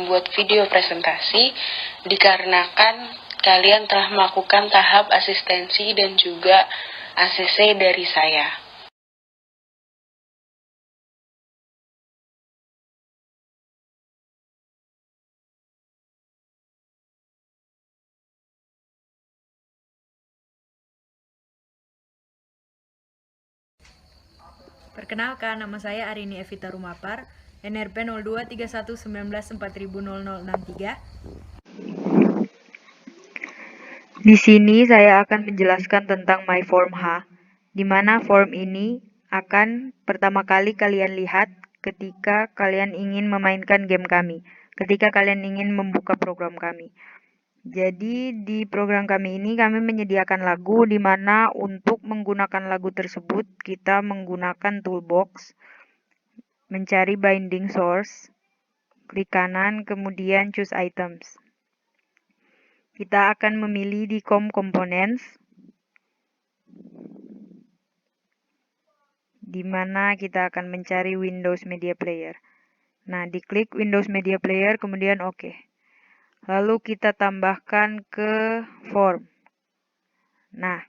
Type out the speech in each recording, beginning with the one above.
membuat video presentasi dikarenakan kalian telah melakukan tahap asistensi dan juga ACC dari saya. Perkenalkan, nama saya Arini Evita Rumapar, NRP 023119400063. Di sini saya akan menjelaskan tentang My Form H, di mana form ini akan pertama kali kalian lihat ketika kalian ingin memainkan game kami, ketika kalian ingin membuka program kami. Jadi di program kami ini kami menyediakan lagu di mana untuk menggunakan lagu tersebut kita menggunakan toolbox, mencari binding source, klik kanan kemudian choose items. Kita akan memilih di components di mana kita akan mencari Windows Media Player. Nah, diklik Windows Media Player kemudian OK. Lalu kita tambahkan ke form. Nah,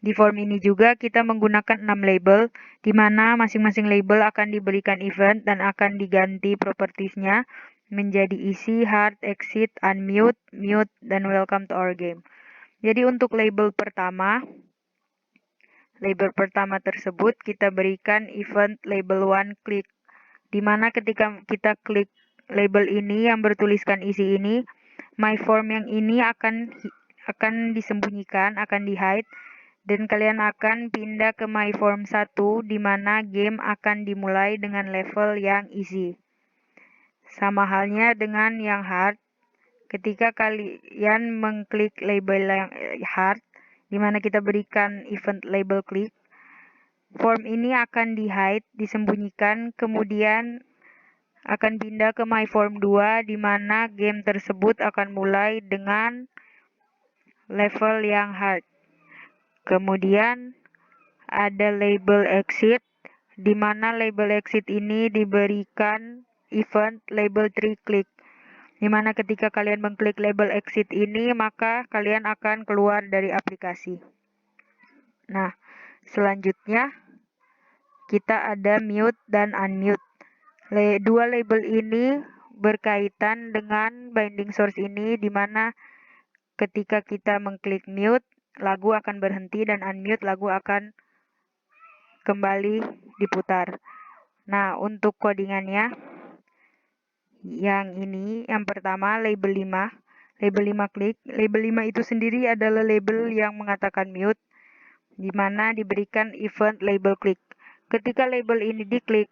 di form ini juga kita menggunakan 6 label, di mana masing-masing label akan diberikan event dan akan diganti propertiesnya menjadi easy, hard, exit, unmute, mute, dan welcome to our game. Jadi untuk label pertama tersebut kita berikan event label 1 click, di mana ketika kita klik label ini yang bertuliskan easy ini, my form yang ini akan disembunyikan, akan di-hide, dan kalian akan pindah ke my form 1 di mana game akan dimulai dengan level yang easy. Sama halnya dengan yang hard, ketika kalian mengklik label yang hard di mana kita berikan event label klik, form ini akan di-hide, disembunyikan, kemudian akan pindah ke my form 2 di mana game tersebut akan mulai dengan level yang hard. Kemudian ada label exit, di mana label exit ini diberikan event label 3 click, di mana ketika kalian mengklik label exit ini maka kalian akan keluar dari aplikasi. Nah, selanjutnya kita ada mute dan unmute. Dua label ini berkaitan dengan binding source ini, di mana ketika kita mengklik mute, lagu akan berhenti, dan unmute, lagu akan kembali diputar. Nah, untuk codingannya, yang ini, yang pertama label 5. Label 5 klik. Label 5 itu sendiri adalah label yang mengatakan mute, di mana diberikan event label klik. Ketika label ini diklik,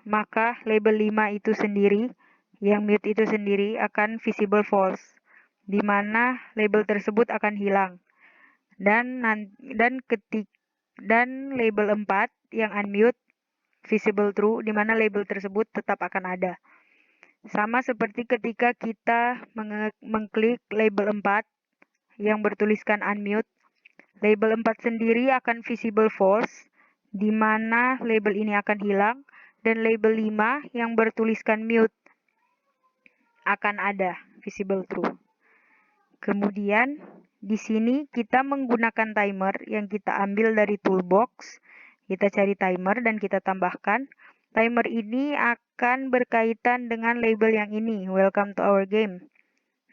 maka label 5 itu sendiri, yang mute itu sendiri akan visible false, di mana label tersebut akan hilang. Dan label 4 yang unmute visible true, di mana label tersebut tetap akan ada. Sama seperti ketika kita mengklik label 4 yang bertuliskan unmute, label 4 sendiri akan visible false, di mana label ini akan hilang, dan label 5 yang bertuliskan mute akan ada, visible true. Kemudian di sini kita menggunakan timer yang kita ambil dari toolbox. Kita cari timer dan kita tambahkan. Timer ini akan berkaitan dengan label yang ini, welcome to our game.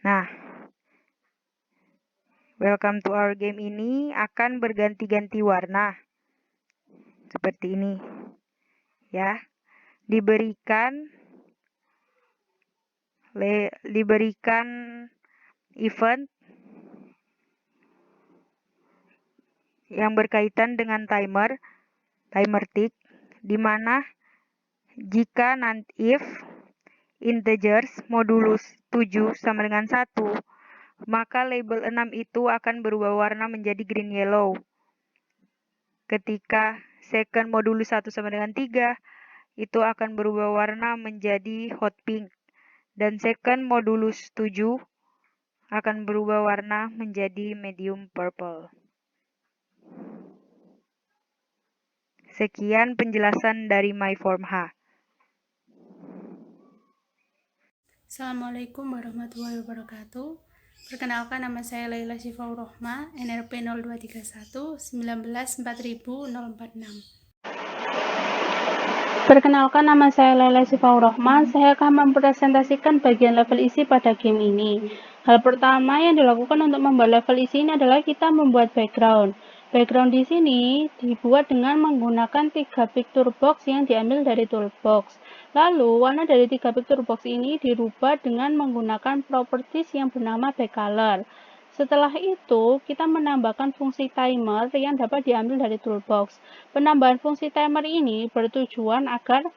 Nah, welcome to our game ini akan berganti-ganti warna. Seperti ini. Ya. Diberikan event yang berkaitan dengan timer tick, di mana jika if integers modulus 7 sama dengan 1, maka label 6 itu akan berubah warna menjadi green yellow. Ketika second modulus 1 sama dengan 3, itu akan berubah warna menjadi hot pink. Dan second modulus 7 akan berubah warna menjadi medium purple. Sekian penjelasan dari My Form H. Assalamualaikum warahmatullahi wabarakatuh. Perkenalkan, nama saya Laila Syifaur Rohma, NRP 0231 194046. Perkenalkan, nama saya Laila Syifaur Rohma. Saya akan mempresentasikan bagian level isi pada game ini. Hal pertama yang dilakukan untuk membuat level isi ini adalah kita membuat background. Background di sini dibuat dengan menggunakan 3 picture box yang diambil dari toolbox. Lalu, warna dari 3 picture box ini dirubah dengan menggunakan properties yang bernama backcolor. Setelah itu, kita menambahkan fungsi timer yang dapat diambil dari toolbox. Penambahan fungsi timer ini bertujuan agar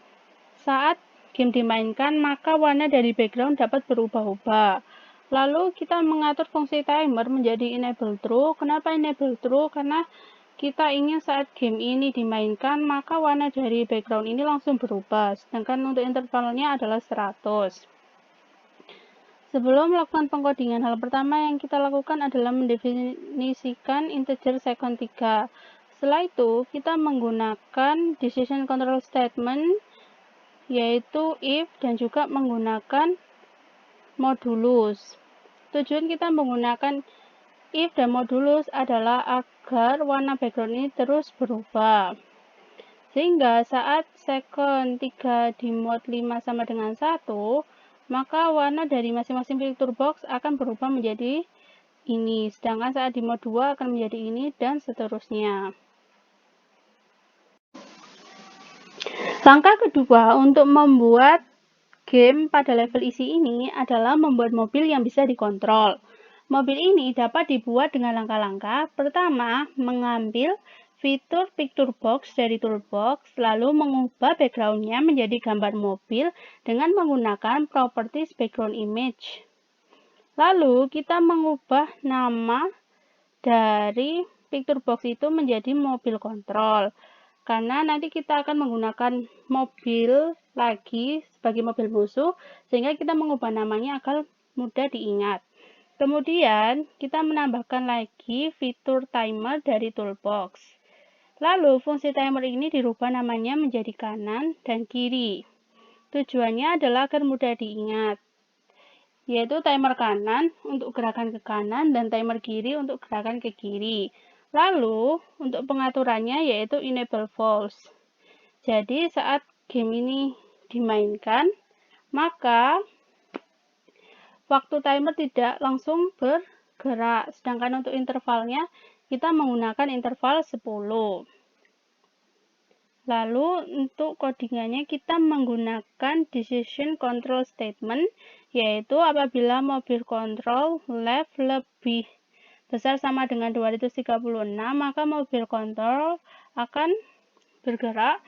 saat game dimainkan, maka warna dari background dapat berubah-ubah. Lalu kita mengatur fungsi timer menjadi enable true. Kenapa enable true? Karena kita ingin saat game ini dimainkan, maka warna dari background ini langsung berubah. Sedangkan untuk intervalnya adalah 100. Sebelum melakukan pengkodingan, hal pertama yang kita lakukan adalah mendefinisikan integer second 3. Setelah itu, kita menggunakan decision control statement, yaitu if, dan juga menggunakan modulus. Tujuan kita menggunakan if dan modulus adalah agar warna background ini terus berubah. Sehingga saat second 3 di mode 5 sama dengan 1, maka warna dari masing-masing picture box akan berubah menjadi ini. Sedangkan saat di mode 2 akan menjadi ini, dan seterusnya. Langkah kedua untuk membuat game pada level isi ini adalah membuat mobil yang bisa dikontrol. Mobil ini dapat dibuat dengan langkah-langkah. Pertama, mengambil fitur picture box dari toolbox, lalu mengubah background-nya menjadi gambar mobil dengan menggunakan properties background image. Lalu, kita mengubah nama dari picture box itu menjadi mobil kontrol. Karena nanti kita akan menggunakan mobil lagi sebagai mobil musuh, sehingga kita mengubah namanya agar mudah diingat. Kemudian, kita menambahkan lagi fitur timer dari toolbox. Lalu, fungsi timer ini dirubah namanya menjadi kanan dan kiri. Tujuannya adalah agar mudah diingat, yaitu timer kanan untuk gerakan ke kanan dan timer kiri untuk gerakan ke kiri. Lalu, untuk pengaturannya yaitu enable false. Jadi, saat game ini dimainkan, maka waktu timer tidak langsung bergerak. Sedangkan untuk intervalnya, kita menggunakan interval 10. Lalu, untuk codingannya kita menggunakan decision control statement, yaitu apabila mobil control left lebih besar sama dengan 236, maka mobil control akan bergerak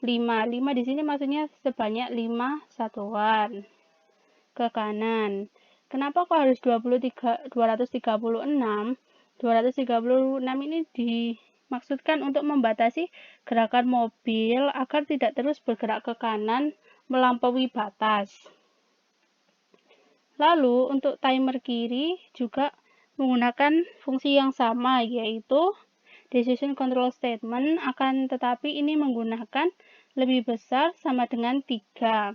5. 5 di sini maksudnya sebanyak 5 satuan ke kanan. Kenapa kok harus 236? 236 ini dimaksudkan untuk membatasi gerakan mobil agar tidak terus bergerak ke kanan melampaui batas. Lalu untuk timer kiri juga menggunakan fungsi yang sama, yaitu decision control statement, akan tetapi ini menggunakan lebih besar sama dengan 3.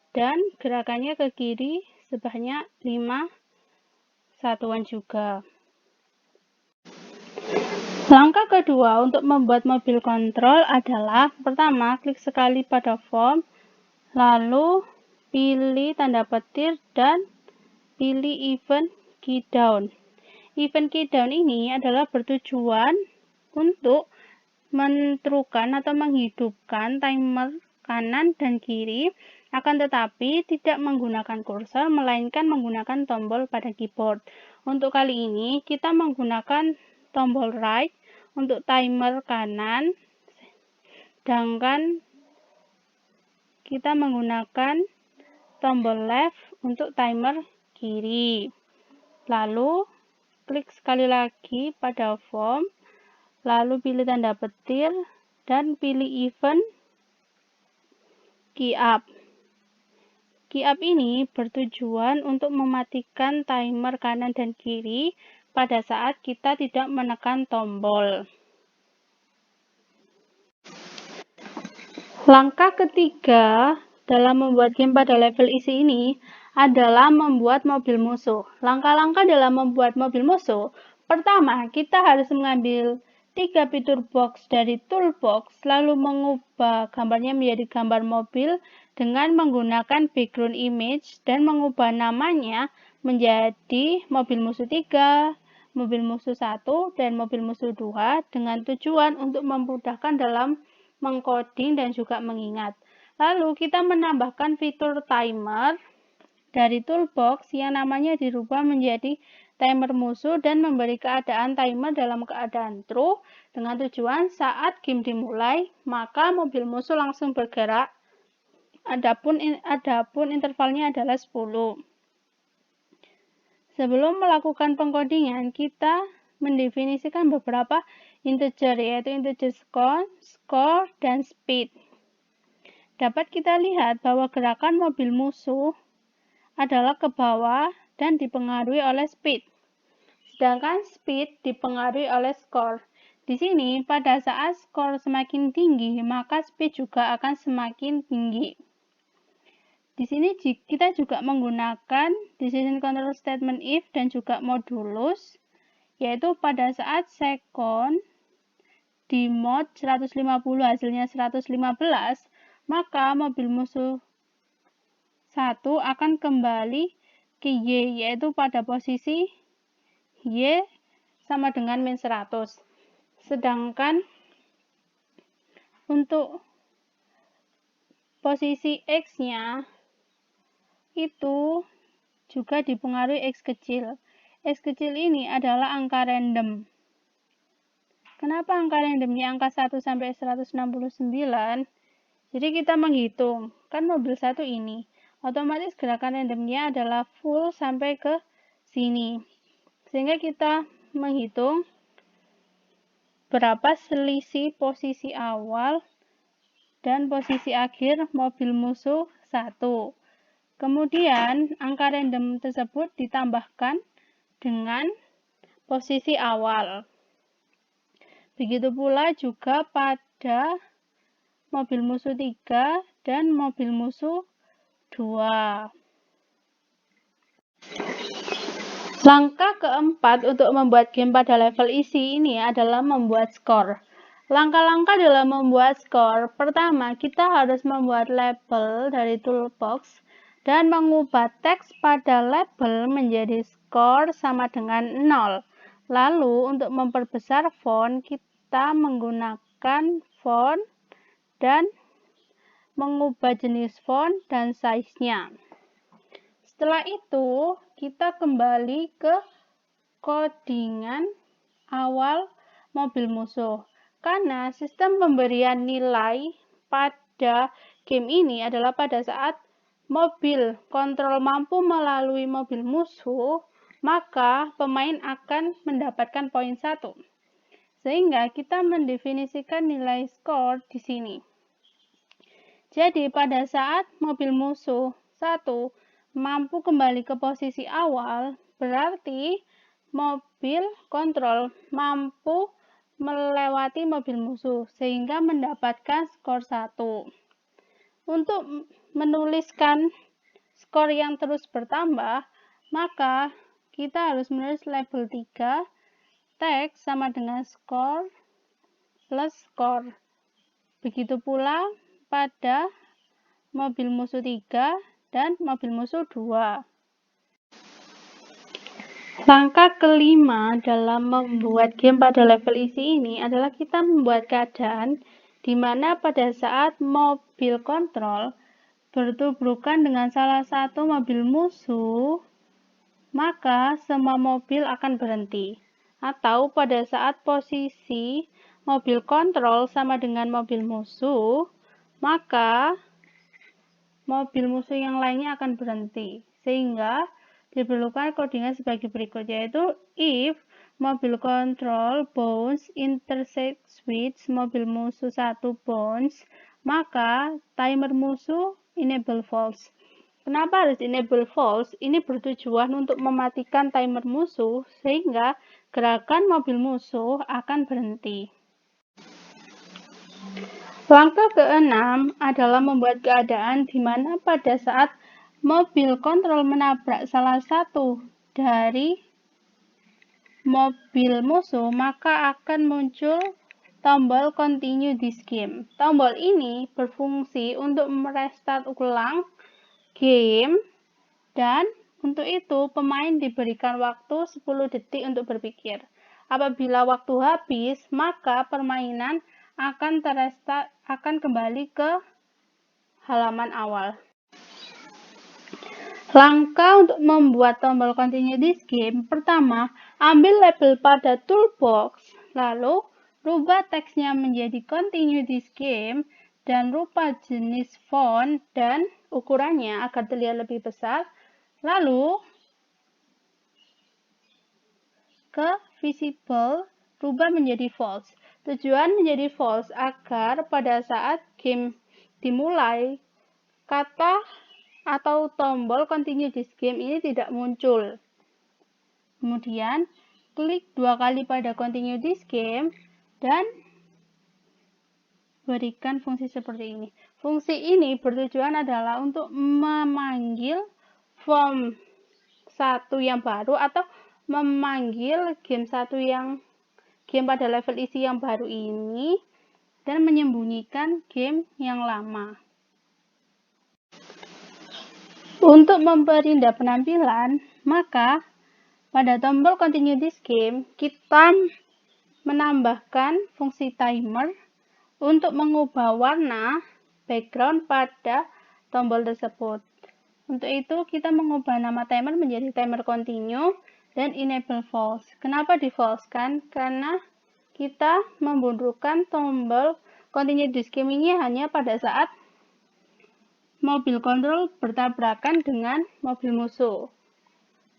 Dan gerakannya ke kiri sebanyak 5 satuan juga. Langkah kedua untuk membuat mobil kontrol adalah pertama, klik sekali pada form, lalu pilih tanda petir dan pilih event keydown. Event keydown ini adalah bertujuan untuk mentrukan atau menghidupkan timer kanan dan kiri, akan tetapi tidak menggunakan kursor, melainkan menggunakan tombol pada keyboard. Untuk kali ini, kita menggunakan tombol right untuk timer kanan, sedangkan kita menggunakan tombol left untuk timer kiri. Lalu, klik sekali lagi pada form, lalu pilih tanda petir, dan pilih event key up. Key up ini bertujuan untuk mematikan timer kanan dan kiri pada saat kita tidak menekan tombol. Langkah ketiga, dalam membuat game pada level isi ini adalah membuat mobil musuh. Langkah-langkah dalam membuat mobil musuh, pertama, kita harus mengambil 3 fitur box dari toolbox, lalu mengubah gambarnya menjadi gambar mobil dengan menggunakan background image dan mengubah namanya menjadi mobil musuh 3, mobil musuh 1, dan mobil musuh 2 dengan tujuan untuk memudahkan dalam mengcoding dan juga mengingat. Lalu kita menambahkan fitur timer dari toolbox yang namanya dirubah menjadi timer musuh dan memberi keadaan timer dalam keadaan true dengan tujuan saat game dimulai, maka mobil musuh langsung bergerak. Adapun intervalnya adalah 10. Sebelum melakukan pengkodingan, kita mendefinisikan beberapa integer, yaitu integer score, dan speed. Dapat kita lihat bahwa gerakan mobil musuh adalah ke bawah dan dipengaruhi oleh speed. Sedangkan speed dipengaruhi oleh score. Di sini, pada saat skor semakin tinggi, maka speed juga akan semakin tinggi. Di sini kita juga menggunakan decision control statement if dan juga modulus, yaitu pada saat second di mode 150 hasilnya 115, maka mobil musuh 1 akan kembali ke Y, yaitu pada posisi Y sama dengan min 100. Sedangkan untuk posisi X-nya itu juga dipengaruhi X kecil. X kecil ini adalah angka random. Kenapa angka randomnya angka 1 sampai 169? Jadi kita menghitung, kan mobil 1 ini, otomatis gerakan randomnya adalah full sampai ke sini. Sehingga kita menghitung berapa selisih posisi awal dan posisi akhir mobil musuh 1. Kemudian, angka random tersebut ditambahkan dengan posisi awal. Begitu pula juga pada mobil musuh 3 dan mobil musuh 2. Langkah keempat untuk membuat game pada level isi ini adalah membuat skor. Langkah-langkah dalam membuat skor, pertama kita harus membuat label dari toolbox dan mengubah teks pada label menjadi skor sama dengan 0. Lalu untuk memperbesar font, kita menggunakan font dan mengubah jenis font dan size-nya. Setelah itu, kita kembali ke codingan awal mobil musuh. Karena sistem pemberian nilai pada game ini adalah pada saat mobil kontrol mampu melalui mobil musuh, maka pemain akan mendapatkan poin 1. Sehingga kita mendefinisikan nilai skor di sini. Jadi pada saat mobil musuh 1 mampu kembali ke posisi awal, berarti mobil kontrol mampu melewati mobil musuh sehingga mendapatkan skor 1. Untuk menuliskan skor yang terus bertambah, maka kita harus menulis label 3, teks sama dengan skor plus skor. Begitu pula pada mobil musuh 3 dan mobil musuh 2. Langkah kelima dalam membuat game pada level isi ini adalah kita membuat keadaan di mana pada saat mobil kontrol bertubrukan dengan salah satu mobil musuh, maka semua mobil akan berhenti. Atau pada saat posisi mobil kontrol sama dengan mobil musuh, maka mobil musuh yang lainnya akan berhenti. Sehingga diperlukan codingan sebagai berikut, yaitu if mobil kontrol bounce intersects with mobil musuh 1 bounce, maka timer musuh enable false. Kenapa harus enable false? Ini bertujuan untuk mematikan timer musuh sehingga gerakan mobil musuh akan berhenti. Langkah keenam adalah membuat keadaan di mana pada saat mobil kontrol menabrak salah satu dari mobil musuh, maka akan muncul tombol continue this game. Tombol ini berfungsi untuk merestart ulang game, dan untuk itu pemain diberikan waktu 10 detik untuk berpikir. Apabila waktu habis, maka permainan akan kembali ke halaman awal. Langkah untuk membuat tombol continue this game: pertama, ambil label pada toolbox, lalu rubah teksnya menjadi continue this game dan rubah jenis font dan ukurannya agar terlihat lebih besar, lalu ke visible rubah menjadi false. Tujuan menjadi false agar pada saat game dimulai, kata atau tombol continue this game ini tidak muncul. Kemudian, klik 2 kali pada continue this game dan berikan fungsi seperti ini. Fungsi ini bertujuan adalah untuk memanggil form 1 yang baru atau memanggil game pada level isi yang baru ini dan menyembunyikan game yang lama. Untuk memperindah penampilan, maka pada tombol continue this game kita menambahkan fungsi timer untuk mengubah warna background pada tombol tersebut. Untuk itu kita mengubah nama timer menjadi timer continue dan enable false. Kenapa di false kan? Karena kita membutuhkan tombol continue this game ini hanya pada saat mobil kontrol bertabrakan dengan mobil musuh.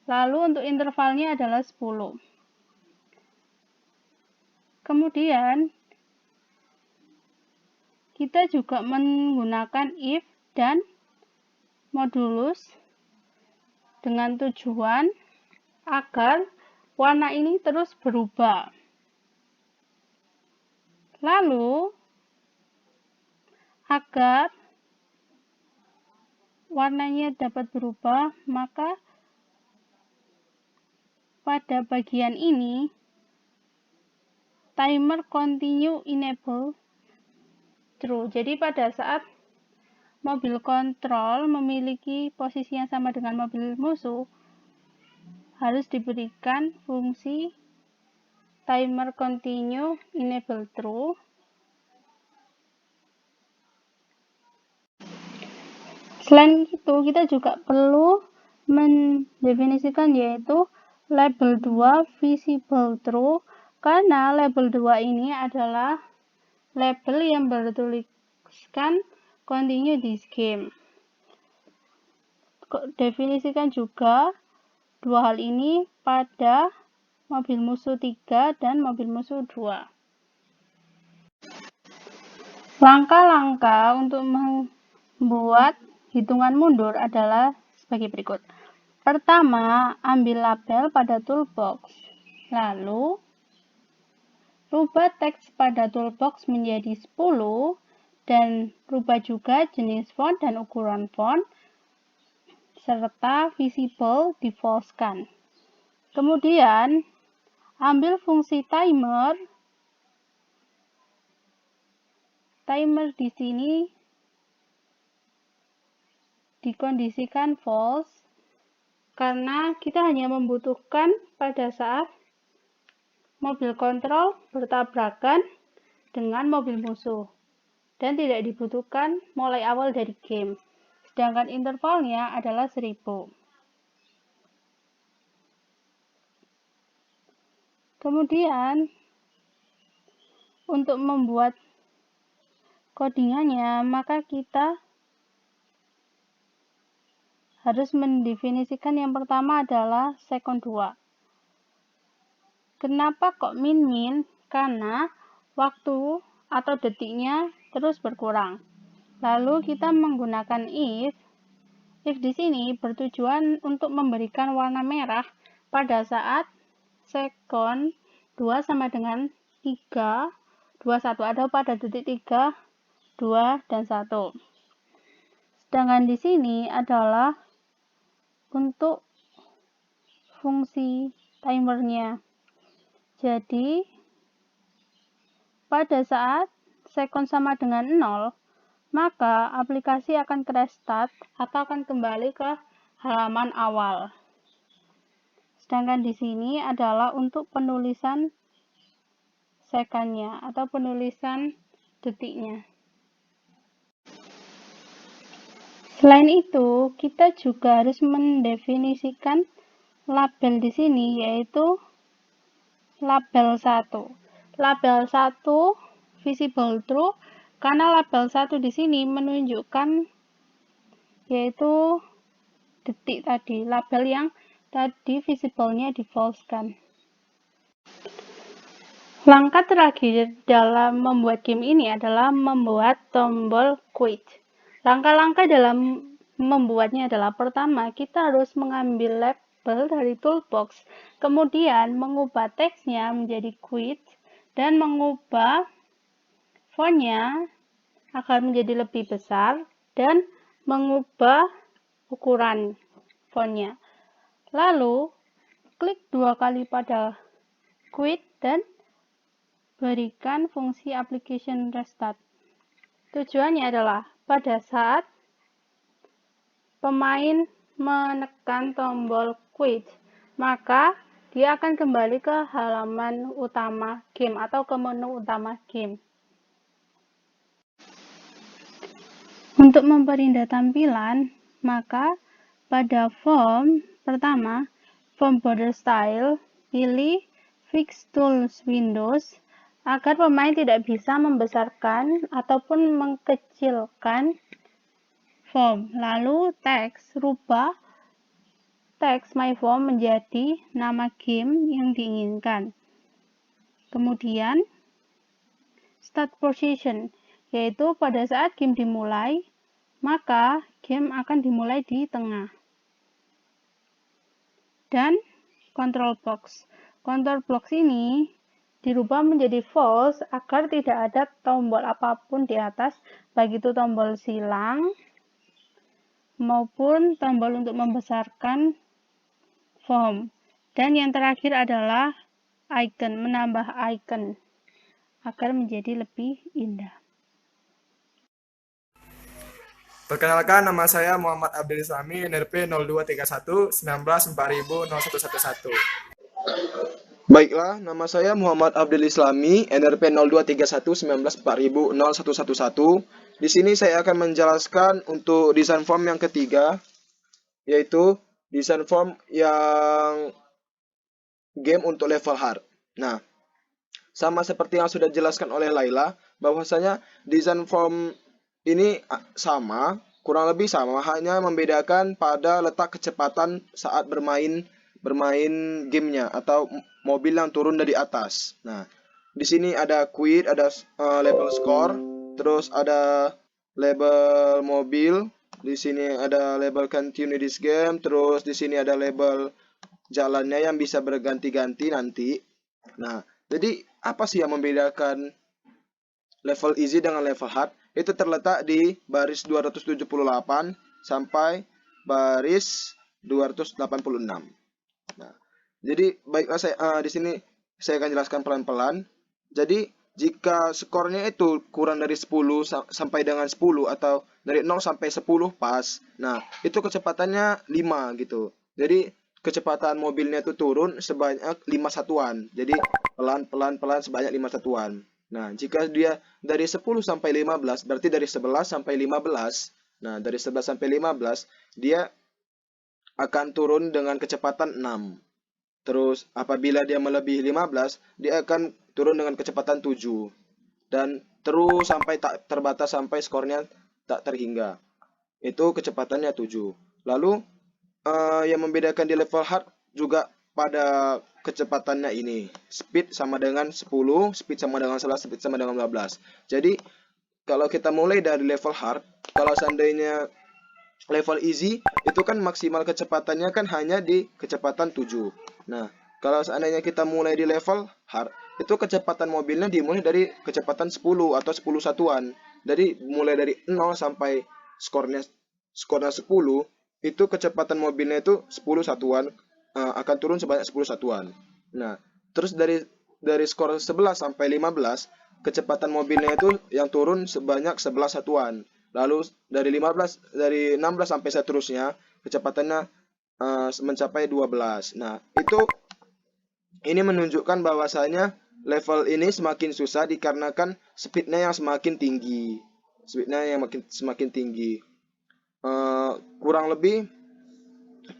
Lalu untuk intervalnya adalah 10. Kemudian kita juga menggunakan if dan modulus dengan tujuan agar warna ini terus berubah. Lalu, agar warnanya dapat berubah, maka pada bagian ini timer continue enable true. Jadi pada saat mobil kontrol memiliki posisi yang sama dengan mobil musuh, harus diberikan fungsi timer continue enable true. Selain itu, kita juga perlu mendefinisikan yaitu label 2 visible true, karena label 2 ini adalah label yang bertuliskan continue this game. Definisikan juga dua hal ini pada mobil musuh 3 dan mobil musuh 2. Langkah-langkah untuk membuat hitungan mundur adalah sebagai berikut. Pertama, ambil label pada toolbox. Lalu, rubah teks pada toolbox menjadi 10 dan rubah juga jenis font dan ukuran font serta visible di-false-kan. Kemudian, ambil fungsi timer. Timer di sini dikondisikan false karena kita hanya membutuhkan pada saat mobil kontrol bertabrakan dengan mobil musuh dan tidak dibutuhkan mulai awal dari game. Sedangkan intervalnya adalah 1000. Kemudian, untuk membuat codingannya, maka kita harus mendefinisikan yang pertama adalah second 2. Kenapa kok min-min? Karena waktu atau detiknya terus berkurang. Lalu kita menggunakan if. If di sini bertujuan untuk memberikan warna merah pada saat second 2 sama dengan 3, 21 atau pada detik 3 2, dan 1. Sedangkan di sini adalah untuk fungsi timernya. Jadi, pada saat second sama dengan 0, maka aplikasi akan crash start atau akan kembali ke halaman awal. Sedangkan di sini adalah untuk penulisan secondnya atau penulisan detiknya. Selain itu, kita juga harus mendefinisikan label di sini, yaitu label 1. Label 1 visible true karena label 1 di sini menunjukkan yaitu detik tadi, label yang tadi visible-nya di false-kan. Langkah terakhir dalam membuat game ini adalah membuat tombol quit. Langkah-langkah dalam membuatnya adalah pertama, kita harus mengambil label dari toolbox, kemudian mengubah teksnya menjadi quit, dan mengubah fontnya agar menjadi lebih besar, dan mengubah ukuran fontnya. Lalu, klik 2 kali pada quit dan berikan fungsi application restart. Tujuannya adalah pada saat pemain menekan tombol quit, maka dia akan kembali ke halaman utama game atau ke menu utama game. Untuk memperindah tampilan, maka pada form pertama, form border style, pilih Fix Tools Windows agar pemain tidak bisa membesarkan ataupun mengkecilkan form. Lalu teks, rubah teks my form menjadi nama game yang diinginkan. Kemudian start position, yaitu pada saat game dimulai, maka game akan dimulai di tengah. Dan control box. Control box ini dirubah menjadi false agar tidak ada tombol apapun di atas, baik itu tombol silang maupun tombol untuk membesarkan form. Dan yang terakhir adalah icon, menambah icon agar menjadi lebih indah. Perkenalkan, nama saya Muhammad Abdul Islami, NRP 0231 19 4000 0111. Baiklah, nama saya Muhammad Abdul Islami, NRP 0231 19 4000 0111. Di sini saya akan menjelaskan untuk desain form yang ketiga, yaitu desain form yang game untuk level hard. Nah, sama seperti yang sudah dijelaskan oleh Laila, bahwasanya desain form ini sama, kurang lebih sama, hanya membedakan pada letak kecepatan saat bermain gamenya atau mobil yang turun dari atas. Nah, di sini ada quit, ada label score, terus ada label mobil, di sini ada label continue this game, terus di sini ada label jalannya yang bisa berganti-ganti nanti. Nah, jadi apa sih yang membedakan level easy dengan level hard? Itu terletak di baris 278 sampai baris 286. Nah, jadi baiklah di sini saya akan jelaskan pelan-pelan. Jadi jika skornya itu kurang dari 10 sampai dengan 10 atau dari 0 sampai 10 pas. Nah, itu kecepatannya 5 gitu. Jadi kecepatan mobilnya itu turun sebanyak 5 satuan. Jadi pelan-pelan sebanyak 5 satuan. Nah, jika dia dari 10 sampai 15, berarti dari 11 sampai 15. Nah, dari 11 sampai 15, dia akan turun dengan kecepatan 6. Terus, apabila dia melebihi 15, dia akan turun dengan kecepatan 7. Dan terus sampai tak terbatas sampai skornya tak terhingga. Itu kecepatannya 7. Lalu, yang membedakan di level hard juga pada kecepatannya ini. Speed sama dengan 10, speed sama dengan 11, speed sama dengan 15. Jadi, kalau kita mulai dari level hard, kalau seandainya level easy, itu kan maksimal kecepatannya kan hanya di kecepatan 7. Nah, kalau seandainya kita mulai di level hard, itu kecepatan mobilnya dimulai dari kecepatan 10 atau 10 satuan. Jadi mulai dari 0 sampai skornya 10, itu kecepatan mobilnya itu 10 satuan, akan turun sebanyak 10 satuan. Nah, terus dari skor 11 sampai 15, kecepatan mobilnya itu yang turun sebanyak 11 satuan. Lalu dari 16 sampai seterusnya kecepatannya mencapai 12. Nah, ini menunjukkan bahwasanya level ini semakin susah dikarenakan speednya yang semakin tinggi. Semakin tinggi. Kurang lebih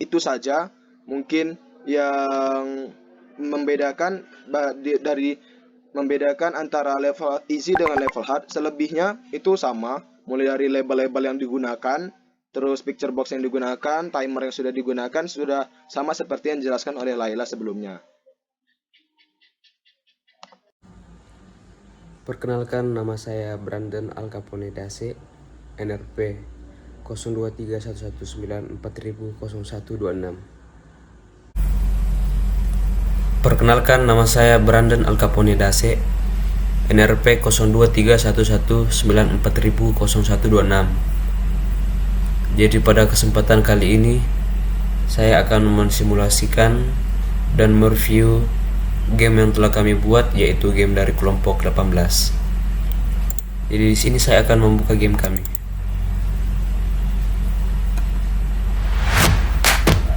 itu saja mungkin yang membedakan antara level easy dengan level hard. Selebihnya itu sama, mulai dari label-label yang digunakan, terus picture box yang digunakan, timer yang sudah digunakan sudah sama seperti yang dijelaskan oleh Laila sebelumnya. Perkenalkan, nama saya Brandon Alcapone Dase, NRP 023119400126. Perkenalkan, nama saya Brandon Alcapone Dase, NRP 023119400126. Jadi pada kesempatan kali ini saya akan mensimulasikan dan mereview game yang telah kami buat, yaitu game dari kelompok 18. Jadi di sini saya akan membuka game kami.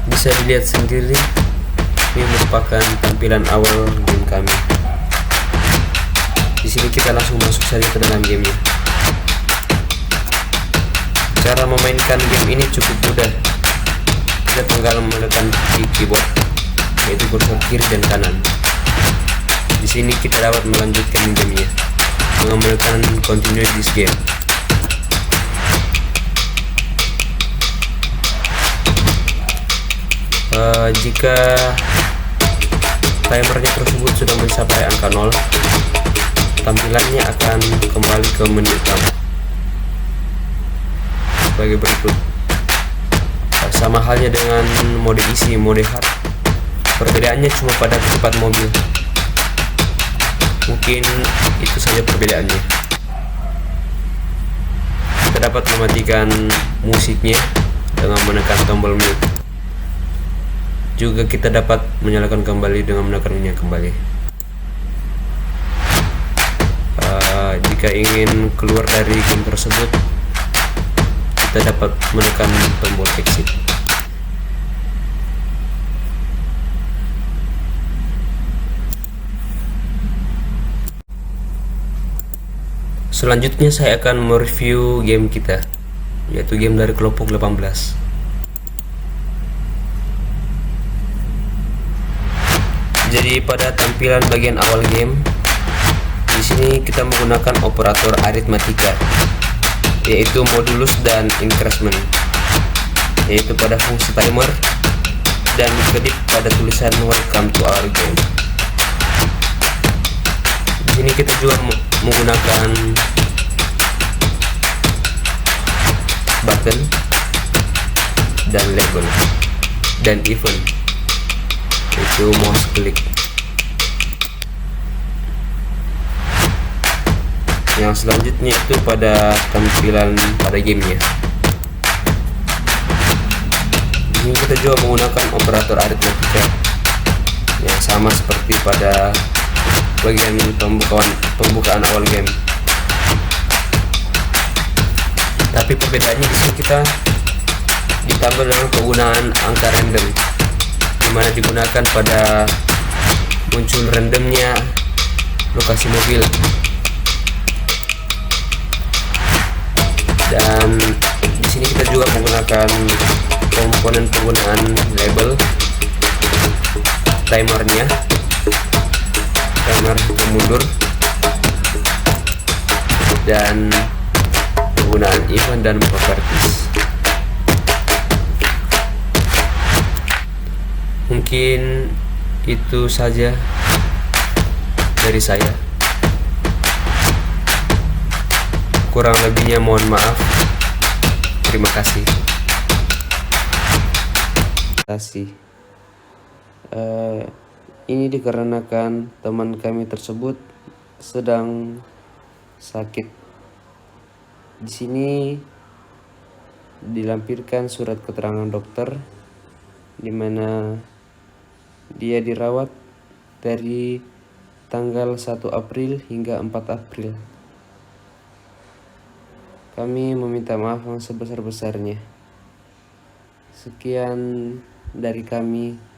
Bisa dilihat sendiri, ini merupakan tampilan awal game kami. Di sini kita langsung masuk saja ke dalam gamenya. Cara memainkan game ini cukup mudah. Kita tinggal menekan di keyboard, yaitu kursor kiri dan kanan. Di sini kita dapat melanjutkan gamenya dengan menekan continue this game. Jika timernya tersebut sudah mencapai angka 0, tampilannya akan kembali ke menu utama sebagai berikut. Sama halnya dengan mode easy, mode hard, perbedaannya cuma pada kecepatan mobil. Mungkin itu saja perbedaannya. Kita dapat mematikan musiknya dengan menekan tombol mute. Juga kita dapat menyalakan kembali dengan menekannya kembali. Jika ingin keluar dari game tersebut, kita dapat menekan tombol exit. Selanjutnya saya akan mereview game kita, yaitu game dari kelompok 18. Jadi pada tampilan bagian awal game, di sini kita menggunakan operator aritmatika, yaitu modulus dan increment, yaitu pada fungsi timer dan kedip pada tulisan welcome to our game. Di sini kita juga menggunakan button dan label dan event, yaitu mouse click. Yang selanjutnya itu pada tampilan pada gamenya. Ini kita juga menggunakan operator aritmatika yang sama seperti pada bagian pembukaan awal game. Tapi perbedaannya di sini kita ditambah dengan penggunaan angka random, dimana digunakan pada muncul randomnya lokasi mobil. Dan di sini kita juga menggunakan komponen penggunaan label, timer mundur, dan penggunaan event dan properties. Mungkin itu saja dari saya. Kurang lebihnya mohon maaf. Terima kasih. Ini dikarenakan teman kami tersebut sedang sakit. Di sini dilampirkan surat keterangan dokter di mana dia dirawat dari tanggal 1 April hingga 4 April. Kami meminta maaf yang sebesar-besarnya. Sekian dari kami.